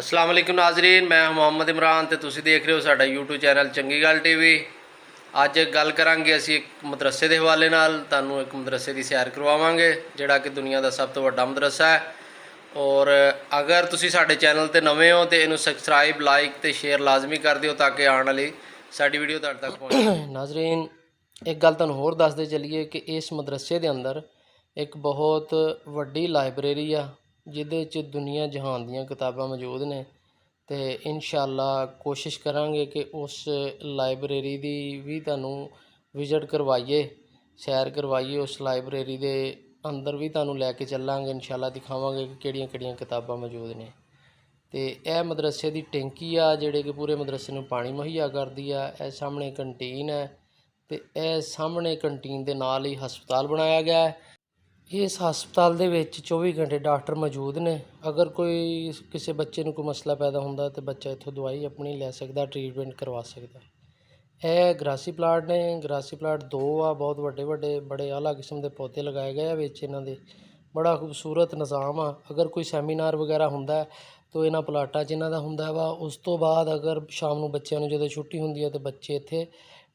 अस्सलाम वालेकुम नाजरीन, मैं मोहम्मद इमरान तो तुसी देख रहे हो साडा यूट्यूब चैनल चंगी गल टीवी। अज गल करांगे असी एक मदरसे के हवाले नाल, तुहानूं एक मदरसे की सैर करवावांगे जिहड़ा कि दुनिया का सब तो वड्डा मदरसा है। और अगर तुसी साडे चैनल ते नवे हो तो इनू सबसक्राइब लाइक तो शेयर लाजमी कर दिओ ताकि आने वाली साडी वीडियो तुहाडे तक पहुँचे। नाजरीन एक गल तुहानूं होर दसदे चलीए कि इस मदरसे के अंदर एक बहुत वड्डी लाइब्रेरी आ जिहदे च दुनिया जहान दियां किताबां मौजूद ने। तो इंशाअल्लाह कोशिश करांगे कि उस लाइब्रेरी दी भी तुहानूं विजिट करवाइए, सैर करवाइए। उस लाइब्रेरी दे अंदर भी तुहानूं लैके चलांगे, इंशाअल्लाह दिखावांगे कि किहड़ियां-किहड़ियां किताबां मौजूद ने। तो यह मदरसे की टैंकी आ जिहड़े कि पूरे मदरसे नूं पानी मुहैया करदी आ। यह सामने कंटीन है तो यह सामने कंटीन के नाल ही हस्पताल बनाया गया है। इस हस्पताल दे विच 24 घंटे डॉक्टर मौजूद ने। अगर कोई किसी बच्चे नूं कोई मसला पैदा होंदा तो बच्चा इत्थों दवाई अपनी लै सकदा, ट्रीटमेंट करवा सकदा। यह ग्रासी प्लाट ने, ग्रासी प्लाट 2 आ, बहुत वड्डे वड्डे बड़े आला किस्म के पौधे लगाए गए विच इन्हां दे। बड़ा खूबसूरत निज़ाम आ। अगर कोई सैमीनार वगैरह हुंदा है तो इन्हां प्लाटां च इन्हां दा हुंदा वा। उस तो बाद अगर शाम नूं बच्चों नूं जदों छुट्टी हुंदी है तो बच्चे इत्थे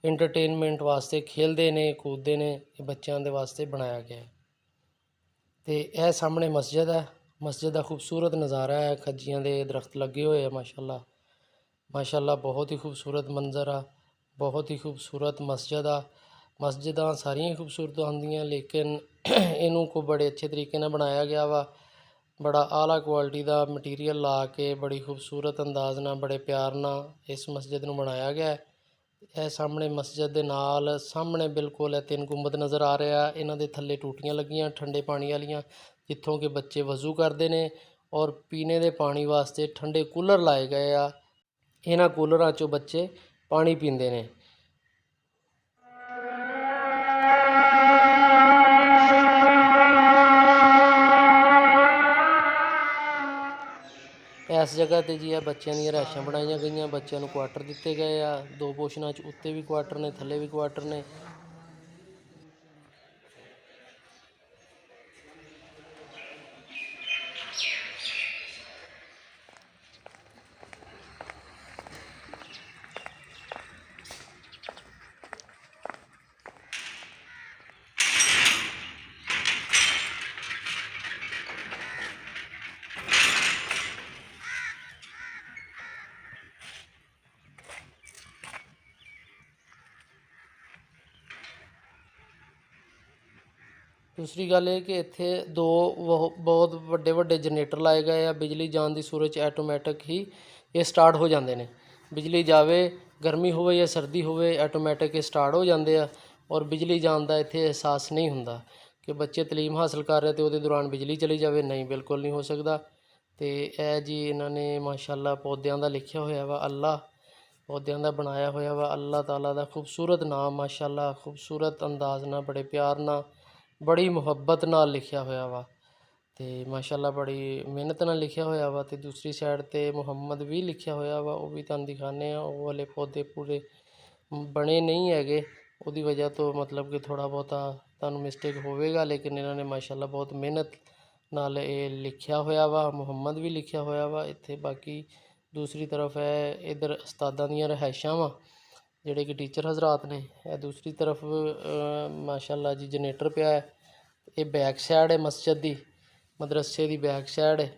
एंटरटेनमेंट वास्ते खेलते ने, कूदते ने। बच्चों के वास्ते बनाया गया है। तो यह सामने मस्जिद है, मस्जिद का खूबसूरत नज़ारा है। खज्जियां दे दरख्त लगे हुए हैं माशाअल्लाह, माशाअल्लाह बहुत ही खूबसूरत मंजर आ, बहुत ही खूबसूरत मस्जिद आ। मस्जिदां सारियां खूबसूरत होंदियां लेकिन इनू को बड़े अच्छे तरीके नाल बनाया गया वा। बड़ा आला क्वालिटी का मटीरियल ला के बड़ी खूबसूरत अंदाज नाल बड़े प्यार नाल इस मस्जिद नू बनाया गया है। यह सामने मस्जिद के नाल सामने बिल्कुल 3 गुंबद नज़र आ रहा है। इन्हां दे थल्ले टूटियां लगियां ठंडे पानी वालियां, जित्थों के बच्चे वज़ू करते हैं। और पीने के पानी वास्ते ठंडे कूलर लाए गए आ। इन्हां कूलरां चों बच्चे पानी पींदे ने। इस जगह ते जी बच्चों दी रहायशां बनाई गई, बच्चों को क्वार्टर दिते गए आ। 2 पोर्शनां च उत्ते भी क्वार्टर ने, थल्ले भी क्वार्टर ने। दूसरी गल है कि इत्थे 2 बहुत वड्डे वड्डे जनरेटर लाए गए आ। बिजली जान की सूरत च ऐटोमैटिक ही ये स्टार्ट हो जाते हैं। बिजली जावे, गर्मी हो या सर्दी हो, ऐटोमैटिक ये स्टार्ट हो जाते हैं। और बिजली जान का इत्थे एहसास नहीं होंदा कि बच्चे तलीम हासिल कर रहे तो उहदे दौरान बिजली चली जाए। नहीं, बिल्कुल नहीं हो सकता। तो यह जी इन्होंने माशाअल्लाह पौधों का लिखा होया वा अल्लाह, पौधों का बनाया होया वा अल्लाह ताला का खूबसूरत नाम माशाअल्लाह, खूबसूरत अंदाज ना, बड़े प्यार ना, बड़ी मुहब्बत नाल लिखा होया वा। तो माशाअल्लाह बड़ी मेहनत नाल लिखा होया वा। तो दूसरी साइड ते मुहम्मद भी लिखा होया वा, वो भी तुहानूं दिखाने आ। वो वाले पौधे पूरे बने नहीं है, उसकी वजह तो मतलब कि थोड़ा बहुता तुहानूं मिस्टेक होवेगा, लेकिन इन्होंने माशाअल्लाह बहुत मेहनत नाल ये लिखा होया वा। मुहम्मद भी लिखा होया वा इत्थे। बाकी दूसरी तरफ है इधर उस्तादां दियां रहायशां वा जिहड़े कि टीचर हजरात ने। दूसरी तरफ माशाअल्लाह जी जनरेटर पिया है। ये बैक साइड है मस्जिद दी, मदरसे दी बैक साइड है।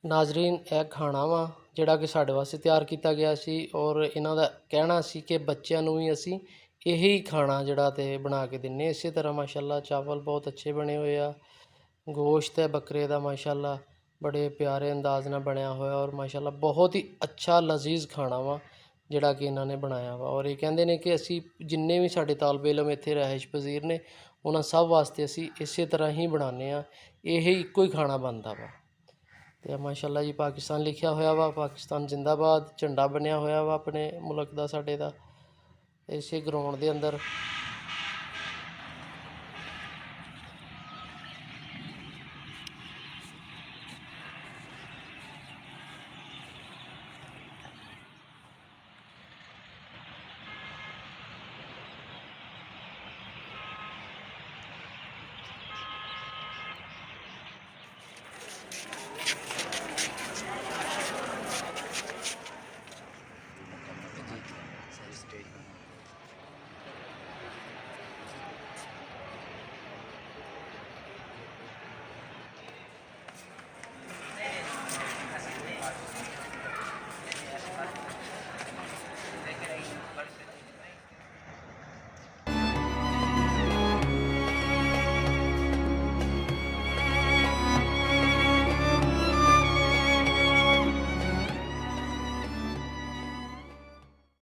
नाजरीन यह खाना वा जिहड़ा कि साडे वास्ते तैयार किया गया सी। और इन्हां दा कहना सी कि बच्चों नूं भी असी यही खाना जिहड़ा ते बना के दिन्ने। इस तरह माशाअल्लाह चावल बहुत अच्छे बने हुए आ। गोश्त है बकरे का माशाअल्लाह बड़े प्यारे अंदाज नाल बनया होया। और माशाअल्लाह बहुत ही अच्छा लजीज खाना वा जिहड़ा कि इन्होंने बनाया वा। और ये कहते हैं कि असी जिन्ने भी साडे तालबे इलम इत्थे रहायश पजीर ने उन्हां सब वास्ते असी इस तरह ही बनाने आ। यही इक्को ही खाना बनता वा। तो माशाअल्लाह जी पाकिस्तान लिखा होया वा, पाकिस्तान जिंदाबाद झंडा बनया होया वा अपने मुल्क का साडे दा। इस ग्राउंड के अंदर